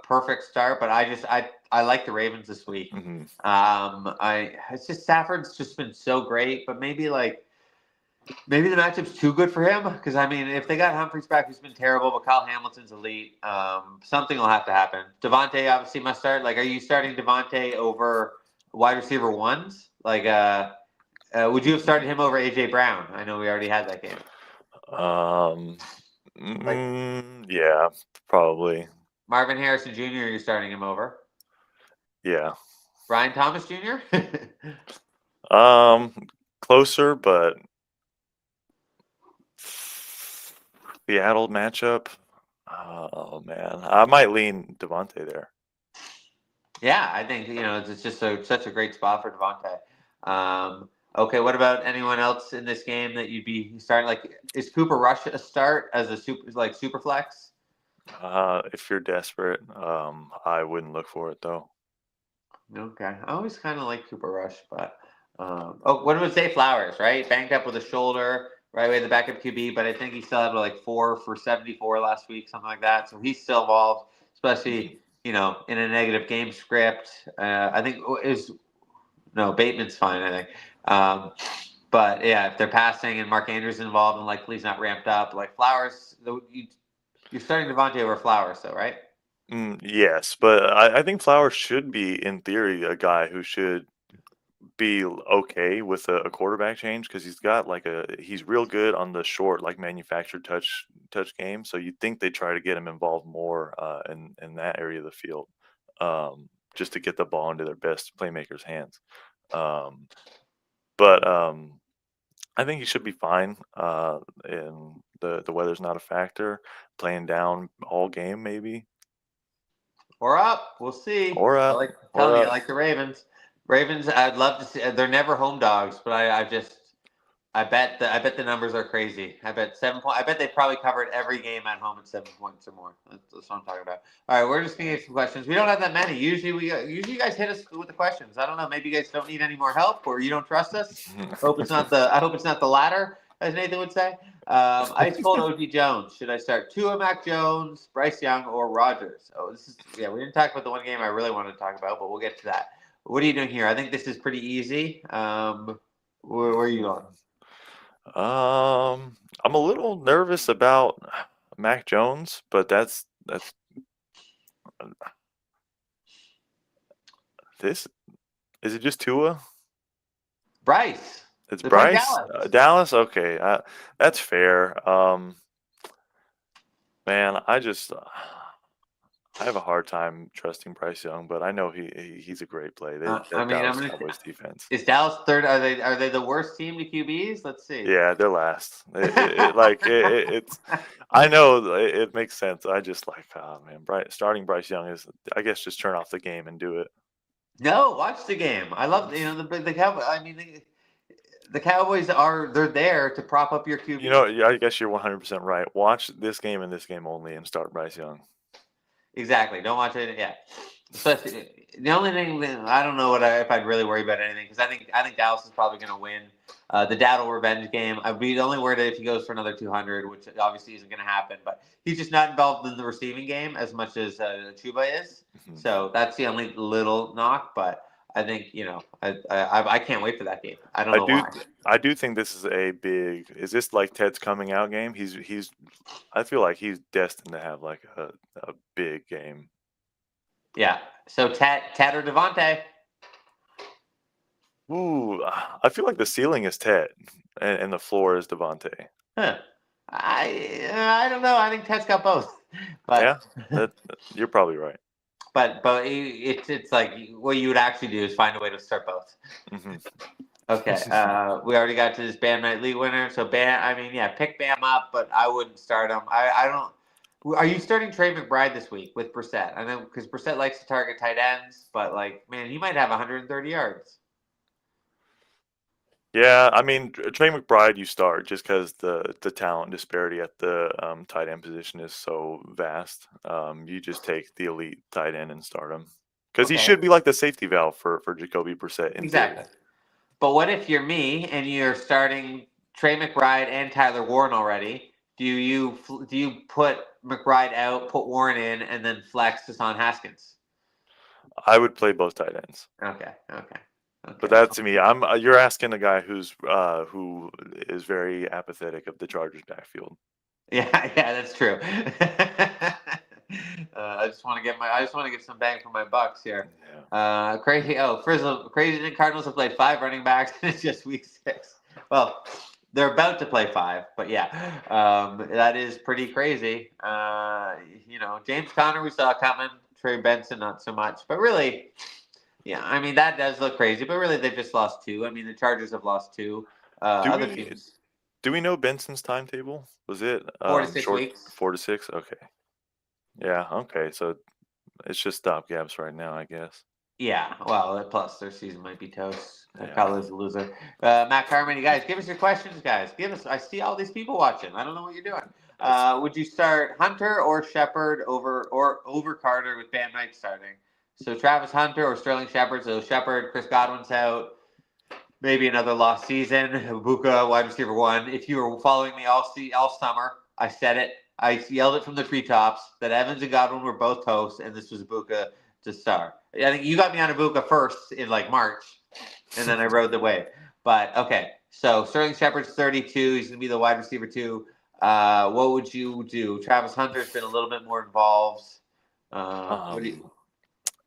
perfect start, but I like the Ravens this week. Hmm. I it's just Stafford's just been so great, but maybe the matchup's too good for him because I mean, if they got Humphreys back, who's been terrible, but Kyle Hamilton's elite, something will have to happen. Devontae obviously must start. Like, are you starting Devontae over wide receiver ones? Like, would you have started him over AJ Brown? I know we already had that game. Um, Like yeah, probably. Marvin Harrison Jr., you're starting him over. Yeah. Ryan Thomas Jr. Um, Closer, but Seattle matchup. Oh man, I might lean Devontae there. Yeah, I think it's just such a great spot for Devontae. Okay, what about anyone else in this game that you'd be starting? Like, is Cooper Rush a start as a super flex? If you're desperate, I wouldn't look for it though. Okay, I always kind of like Cooper Rush, but what about Zay Flowers? Right, banged up with a shoulder. Right, we had the backup QB, but I think he still had like 4 for 74 last week, something like that. So he's still involved, Mhm. especially in a negative game script. I think is no Bateman's fine. I think, but yeah, if they're passing and Mark Andrews is involved and likely he's not ramped up, like Flowers, you're starting Devontae over Flowers, though, right? Yes, but I think Flowers should be, in theory, a guy who should be okay with a quarterback change because he's real good on the short like manufactured touch game. So you'd think they try to get him involved more in that area of the field, just to get the ball into their best playmakers' hands. Um, but I think he should be fine. And the weather's not a factor. Playing down all game maybe Or up, we'll see. or I up like or telling you, I up. like the Ravens. Ravens, I'd love to see. They're never home dogs, but I bet the numbers are crazy. I bet 7 point. I bet they probably covered every game at home at 7 points or more. That's what I'm talking about. All right, we're just gonna get some questions. We don't have that many. Usually you guys hit us with the questions. I don't know. Maybe you guys don't need any more help, or you don't trust us. I hope it's not the latter, as Nathan would say. I told OG Jones, should I start Tua, Mac Jones, Bryce Young, or Rogers? Oh, we didn't talk about the one game I really wanted to talk about, but we'll get to that. What are you doing here? I think this is pretty easy. Where are you going? I'm a little nervous about Mac Jones, but that's this. Is it just Tua? Bryce. It's They're playing Bryce. Dallas. Dallas. Okay, that's fair. Man, I have a hard time trusting Bryce Young, but I know he's a great play. I That mean, Dallas Cowboys defense. is Dallas third? Are they the worst team to QBs? Let's see. Yeah, they're last. It's. I know it makes sense. I just like, oh man, starting Bryce Young is, I guess, just turn off the game and do it. No, watch the game. I love the Cowboys. I mean, the Cowboys they're there to prop up your QB. Yeah, I guess you're 100% right. Watch this game and this game only, and start Bryce Young. Exactly. Don't watch it. Yeah. So the only thing that I don't know if I'd really worry about anything, because I think Dallas is probably going to win the Daddle revenge game. I'd be only worried if he goes for another 200, which obviously isn't going to happen. But he's just not involved in the receiving game as much as Chuba is. Mm-hmm. So that's the only little knock. But I think I can't wait for that game. I don't know why. I do think this is a big. Is this like Ted's coming out game? He's. I feel like he's destined to have like a big game. Yeah. So Ted or Devontae? Ooh, I feel like the ceiling is Ted, and the floor is Devontae. Huh. I don't know. I think Ted's got both. But yeah, you're probably right. But it's like what you would actually do is find a way to start both. Mm-hmm. Okay. We already got to this Bam Night League winner. So Bam, I mean, yeah, pick Bam up, but I wouldn't start him. I don't. Are you starting Trey McBride this week with Brissett? I know because Brissett likes to target tight ends, but like, man, he might have 130 yards. Yeah, I mean, Trey McBride you start just because the talent disparity at the tight end position is so vast. You just take the elite tight end and start him because he should be like the safety valve for Jacoby Brissett in Exactly. theory. But what if you're me and you're starting Trey McBride and Tyler Warren already? Do you put McBride out, put Warren in, and then flex Hassan Haskins? I would play both tight ends. Okay. But that to me, you're asking a guy who is very apathetic of the Chargers backfield. Yeah, that's true. I just want to get some bang for my bucks here. Yeah. Crazy Cardinals have played 5 running backs and it's just week 6. Well, they're about to play 5, but yeah, that is pretty crazy. James Conner we saw coming, Trey Benson not so much, but really, yeah, I mean that does look crazy, but really they've just lost 2. I mean the Chargers have lost 2. Other teams. Do we know Benson's timetable? Was it 4 to 6 weeks? 4 to 6. Okay. Yeah. Okay. So it's just stopgaps right now, I guess. Yeah, well, plus their season might be toast. Kyler's a loser. Matt Carmen, you guys, give us your questions, guys. I see all these people watching. I don't know what you're doing. Would you start Hunter or Shepard over Carter with Bam Knight starting? So Travis Hunter or Sterling Shepard. So Shepard, Chris Godwin's out. Maybe another lost season. Ibuka, wide receiver 1. If you were following me all summer, I said it. I yelled it from the treetops that Evans and Godwin were both toast, and this was Ibuka to start. I think you got me on Ibuka first in like March, and then I rode the wave. But okay, so Sterling Shepard's 32. He's going to be the wide receiver 2. What would you do? Travis Hunter's been a little bit more involved. What do you?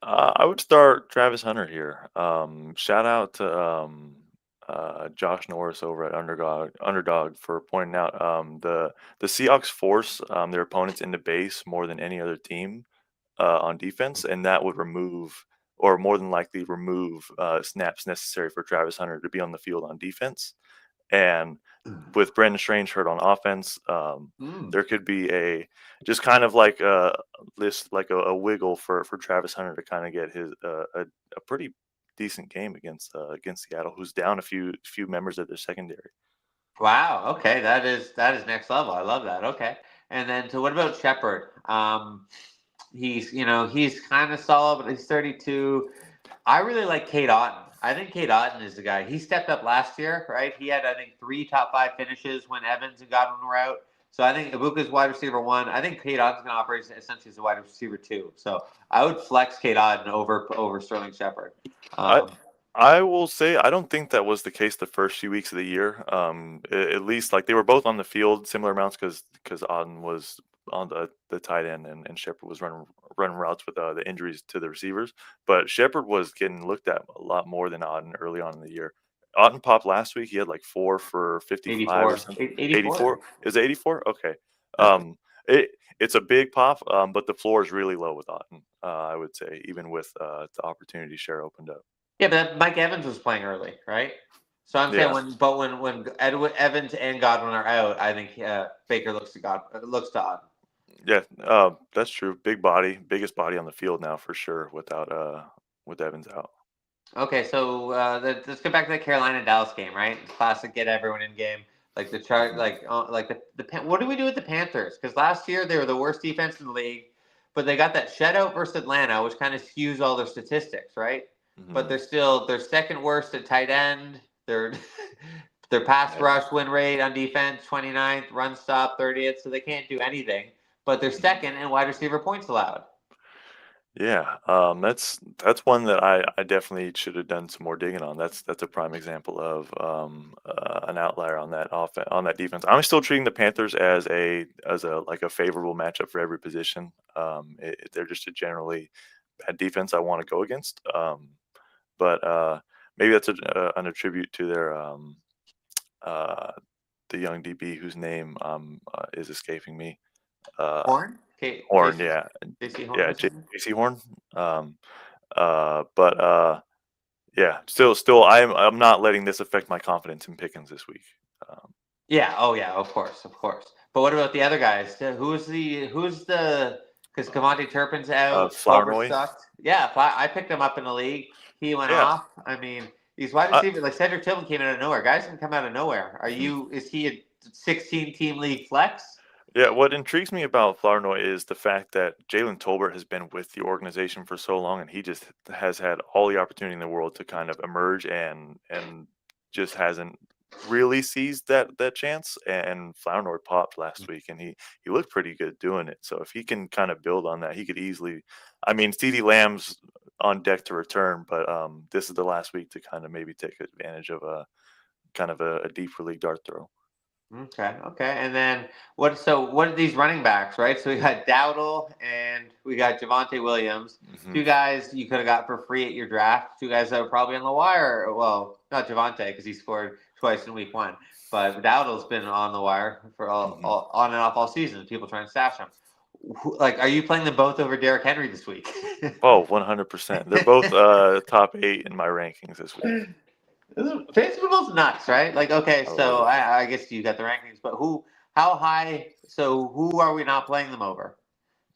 I would start Travis Hunter here. Shout out to Josh Norris over at Underdog for pointing out the Seahawks force their opponents into base more than any other team on defense, and that would remove, or more than likely remove, snaps necessary for Travis Hunter to be on the field on defense. And with Brendan Strange hurt on offense, there could be a just kind of like a wiggle for Travis Hunter to kind of get his a pretty decent game against Seattle, who's down a few members of their secondary. Wow. Okay, that is next level. I love that. Okay, and then so what about Shepard? He's kind of solid, but he's 32. I really like Cade Otton. I think Cade Otton is the guy. He stepped up last year, right? He had, I think, 3 top 5 finishes when Evans and Godwin were out. So I think Ibuka's wide receiver 1. I think Cade Otton's going to operate essentially as a wide receiver 2. So I would flex Cade Otton over Sterling Shepard. I will say I don't think that was the case the first few weeks of the year. At least like they were both on the field similar amounts because Otton was on the tight end and Shepard was running routes with the injuries to the receivers. But Shepard was getting looked at a lot more than Otton early on in the year. Otton popped last week. He had like 4 for 55 or something. 84. Is it 84? Okay. It's a big pop, but the floor is really low with Otten. I would say, even with the opportunity share opened up. Yeah, but Mike Evans was playing early, right? So I'm saying Yeah, when Edwin Evans and Godwin are out, I think Baker looks to Otten. yeah, that's true. Big body, biggest body on the field now for sure. Without with Evans out. Okay, so let's go back to the Carolina Dallas game, right? Classic, get everyone in game. Like the chart, Mhm, like what do we do with the Panthers? Because last year they were the worst defense in the league, but they got that shutout versus Atlanta, which kind of skews all their statistics, right? But mhm. they're second worst at tight end. They're their pass Yeah. rush win rate on defense 29th, run stop 30th, so they can't do anything. But they're second in wide receiver points allowed. Yeah, that's one that I definitely should have done some more digging on. That's a prime example of an outlier on that on that defense. I'm still treating the Panthers as a like a favorable matchup for every position. They're just a generally bad defense I want to go against. But maybe that's an attribute to their uh, the young DB whose name is escaping me. Uh, Horn, Horn, yeah, JC Horn yeah, or something. JC Horn. Um, but yeah, still, I'm not letting this affect my confidence in Pickens this week. Um, Yeah. Oh, yeah. Of course. Of course. But what about the other guys? Who's the? Because Cavante Turpin's out. Culver Flournoy, sucked. Yeah. I picked him up in the league. He went yeah, off. I mean, these wide I, receivers like Cedric Tillman came out of nowhere. Guys can come out of nowhere. Are mhm. you? Is he a 16 team league flex? Yeah. What intrigues me about Flournoy is the fact that Jalen Tolbert has been with the organization for so long, and he just has had all the opportunity in the world to kind of emerge and just hasn't really seized that chance. And Flournoy popped last week, and he looked pretty good doing it. So if he can kind of build on that, he could easily. I mean, CeeDee Lamb's on deck to return, but this is the last week to kind of maybe take advantage of a kind of a deeper league dart throw. Okay, okay. And then what? So what are these running backs, right? So we got Dowdle and we got Javante Williams. Hmm. Two guys you could have got for free at your draft. Two guys that are probably on the wire. Well, not Javante because he scored twice in week 1, but Dowdle's been on the wire for Hmm. all on and off all season. People trying to stash him. Like, are you playing them both over Derrick Henry this week? Oh, 100%. They're both top 8 in my rankings this week. Fantasy football's nuts, right? Like, okay, I love so it. I guess you got the rankings, but how high? So who are we not playing them over?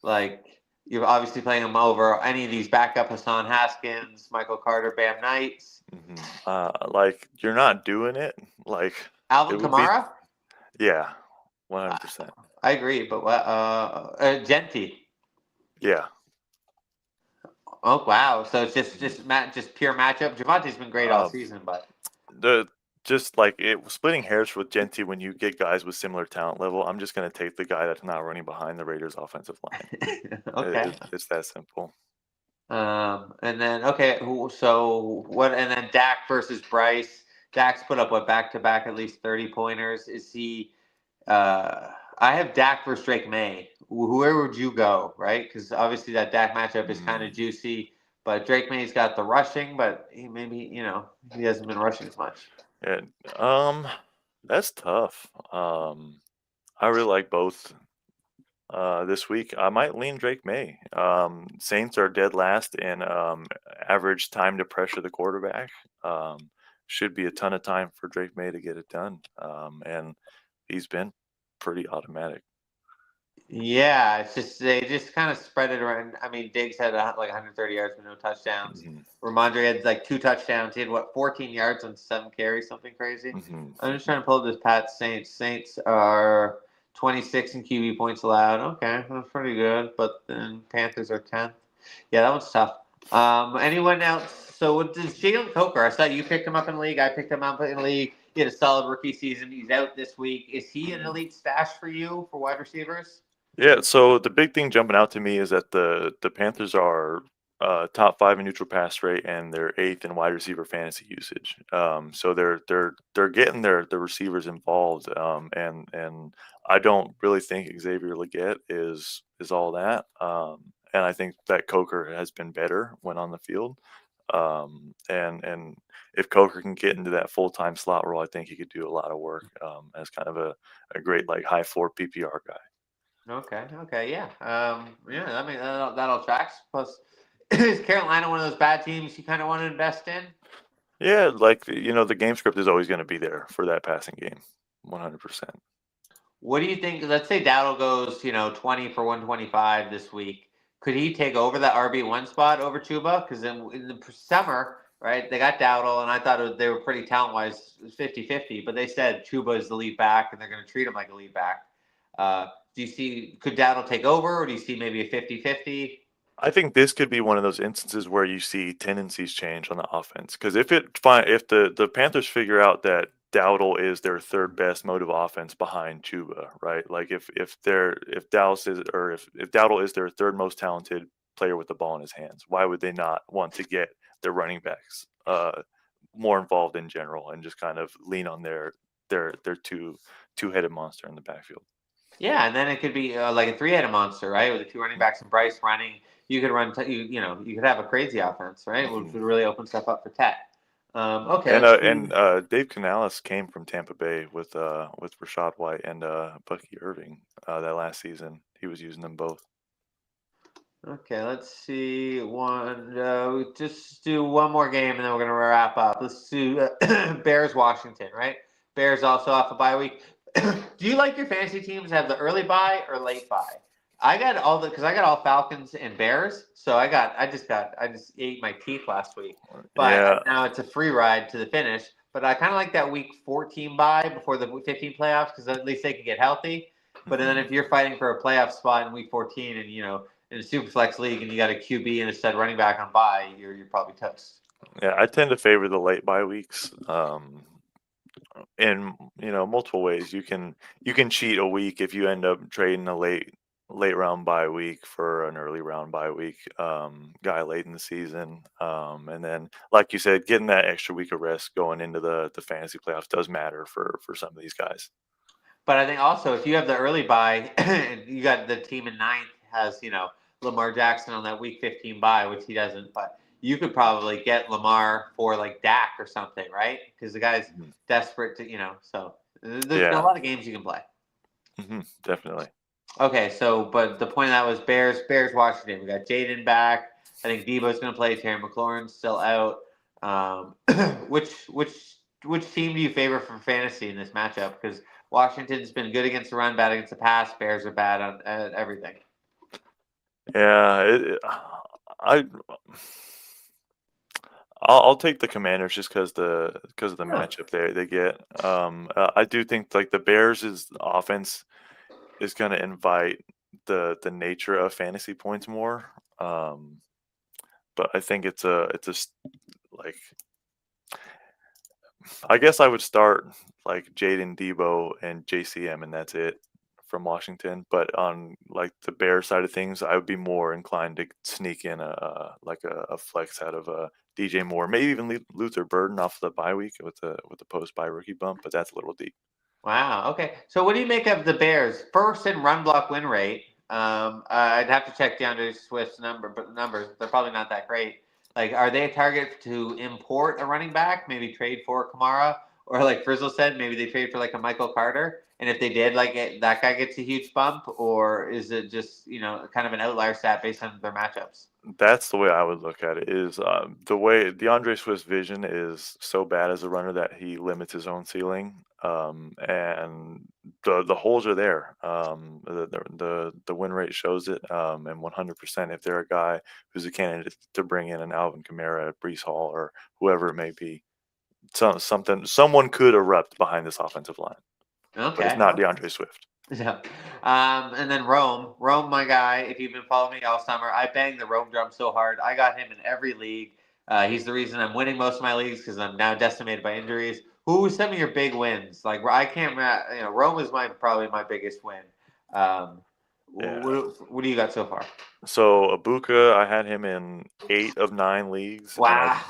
Like, you're obviously playing them over any of these backup Hassan Haskins, Michael Carter, Bam Knights, Like you're not doing it. Like it Alvin would be, Kamara. yeah, I, 100%. I agree, but what? Genti. Yeah. Oh wow! So it's Mhm. just pure matchup. Javante's been great all Um, season, but the just like it splitting hairs with Genty when you get guys with similar talent level. I'm just gonna take the guy that's not running behind the Raiders' offensive line. okay. It's that simple. And then okay, so what? And then Dak versus Bryce. Dak's put up what back to back at least 30 pointers. Is he? I have Dak versus Drake May. Where would you go? Right? Because obviously that Dak matchup is kind of Mm, juicy. But Drake May's got the rushing, but maybe he hasn't been rushing as much. yeah. That's tough. I really like both. This week, I might lean Drake May. Saints are dead last in average time to pressure the quarterback. Should be a ton of time for Drake May to get it done. And he's been pretty automatic. Yeah, it's just they just kind of spread it around. I mean, Diggs had like 130 yards with no touchdowns. Hmm. Ramondre had like 2 touchdowns. He had what 14 yards on 7 carries, something crazy. Hmm. I'm just trying to pull up this Pats Saints. Saints are 26 in QB points allowed. Okay, that's pretty good. But then Panthers are 10th. Yeah, that one's tough. Anyone else? So what does Jalen Coker? I saw you picked him up in the league. I picked him up in the league. He had a solid rookie season. He's out this week. Is he an elite stash for you for wide receivers? Yeah, so the big thing jumping out to me is that the Panthers are top 5 in neutral pass rate and they're 8th in wide receiver fantasy usage. So they're getting their receivers involved. And I don't really think Xavier Legette is all that. And I think that Coker has been better when on the field. And if Coker can get into that full time slot role, I think he could do a lot of work as kind of a great like high 4 PPR guy. Okay, yeah. Yeah, I mean, that all tracks. Plus, is Carolina one of those bad teams you kind of want to invest in? Yeah, like the game script is always going to be there for that passing game, 100%. What do you think? Let's say Dowdle goes, 20 for 125 this week. Could he take over the RB1 spot over Chuba? Because in the summer, right, they got Dowdle, and I thought they were pretty talent wise 50-50, but they said Chuba is the lead back, and they're going to treat him like a lead back. Do you see, could Dowdle take over, or do you see maybe a 50-50? I think this could be one of those instances where you see tendencies change on the offense. Because if the Panthers figure out that Dowdle is their third best mode of offense behind Chuba, right? Like if Dallas is or if Dowdle is their third most talented player with the ball in his hands, why would they not want to get their running backs more involved in general and just kind of lean on their two-headed monster in the backfield? Yeah, and then it could be like a three-headed monster, right? With the two running backs and Bryce running, you could run. You could have a crazy offense, right? Which Mhm. would really open stuff up for Tet. Okay, And let's uh, do. and uh, Dave Canales came from Tampa Bay with Rashad White and Bucky Irving that last season. He was using them both. Okay, let's see. Just do one more game, and then we're gonna wrap up. Let's do Bears Washington, right? Bears also off a bye week. Do you like your fantasy teams have the early bye or late bye? I got all Falcons and Bears, so I just ate my teeth last week. But Yeah. now it's a free ride to the finish. But I kind of like that week 14 bye before the 15 playoffs because at least they can get healthy. But then Mhm. if you're fighting for a playoff spot in week 14 and in a super flex league and you got a QB and a stud running back on bye, you're probably toast. Yeah, I tend to favor the late bye weeks. In multiple ways, you can cheat a week if you end up trading a late round bye week for an early round bye week guy late in the season. And then, like you said, getting that extra week of rest going into the fantasy playoffs does matter for some of these guys. But I think also if you have the early bye, you got the team in ninth has Lamar Jackson on that week 15 bye, which he doesn't. But you could probably get Lamar for like Dak or something, right? Because the guy's Mhm. desperate to. So there's a Yeah. lot of games you can play. Definitely. Okay, so but the point of that was Bears Washington. We got Jaden back. I think Debo's going to play. Terry McLaurin's still out. Um, which team do you favor for fantasy in this matchup? Because Washington's been good against the run, bad against the pass. Bears are bad on at everything. Yeah. I I'll take the Commanders just because of the Huh. matchup they get. I do think like the Bears' offense is going to invite the nature of fantasy points more. Um, but I think like I guess I would start like Jaden Debo and JCM and that's it from Washington. But on like the Bear side of things, I would be more inclined to sneak in a flex out of DJ Moore, maybe even Luther Burden off the bye week with the post bye rookie bump. But that's a little deep. Wow. Okay. So what do you make of the Bears? First in run block win rate. I'd have to check DeAndre Swift's numbers. They're probably not that great. Like, are they a target to import a running back? Maybe trade for Kamara, or like Frizzle said, maybe they trade for like a Michael Carter. And if they did, that guy gets a huge bump, or is it just kind of an outlier stat based on their matchups? That's the way I would look at it. Is the way DeAndre Swift's vision is so bad as a runner that he limits his own ceiling, and the holes are there. The win rate shows it, and 100% if they're a guy who's a candidate to bring in an Alvin Kamara, Brees Hall, or whoever it may be, someone could erupt behind this offensive line, but it's Okay. not DeAndre Swift. Yeah. And then Rome, my guy. If you've been following me all summer, I banged the Rome drum so hard. I got him in every league. He's the reason I'm winning most of my leagues because I'm now decimated by injuries. Who was some of your big wins? Like I can't, Rome is probably my biggest win. Um, Yeah. what do you got so far? So Abuka, I had him in 8 of 9 leagues, and Wow,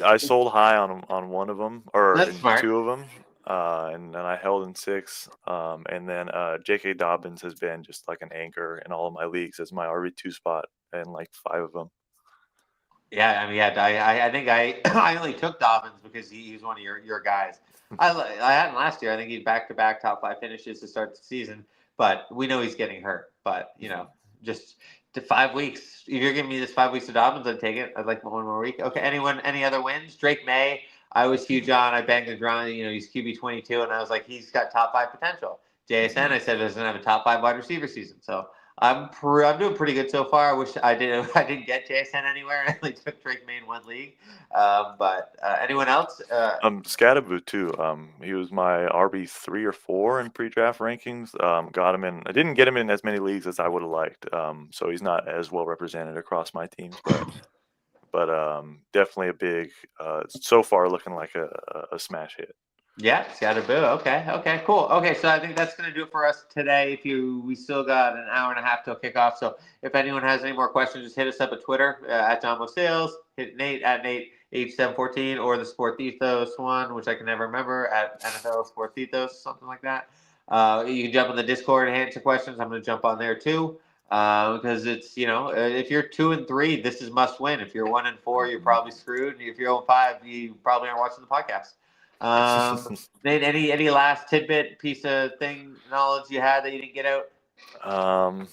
I sold high on one of them or that's in smart. 2 of them, and then I held in 6. And then J.K. Dobbins has been just like an anchor in all of my leagues as my RB2 spot in like 5 of them. Yeah, I mean, yeah, I think I only took Dobbins because he's one of your guys. I had him last year. I think he's back to back top five finishes to start the season. but we know he's getting hurt. But just to 5 weeks. If you're giving me this 5 weeks of Dobbins, I'd take it. I'd like one more week. Okay. Any other wins? Drake May. I was huge on. I banged the drum. He's QB 22, and I was like, he's got top 5 potential. JSN, I said, doesn't have a top 5 wide receiver season. So I'm doing pretty good so far. I wish I didn't get JSN anywhere. I only took Drake May in one league. But anyone else? Scadaboo too. He was my RB3 or 4 in pre-draft rankings. Got him in. I didn't get him in as many leagues as I would have liked. So he's not as well represented across my teams, but definitely a big. So far, looking like a smash hit. Yeah, Scadaboo. Okay, cool. Okay, so I think that's going to do it for us today. We still got an hour and a half till kickoff. So if anyone has any more questions, just hit us up at Twitter at John Sales. Hit Nate at NateH714 or the Sport Ethos one, which I can never remember, at NFL Sport Ethos, something like that. You can jump on the Discord and answer questions. I'm going to jump on there too. Because it's if you're 2-3, this is must win. If you're 1-4, you're probably screwed. If you're 0-5, you probably aren't watching the podcast. Nate, any last tidbit, piece of knowledge you had that you didn't get out?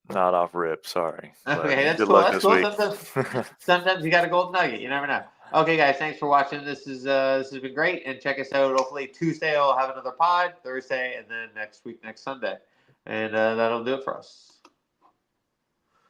Not off rip. Sorry. Okay, that's good cool. luck That's this cool. week. Sometimes you got a golden nugget. You never know. Okay, guys, thanks for watching. This has been great, and check us out. Hopefully Tuesday I'll have another pod, Thursday, and then next Sunday, and that'll do it for us.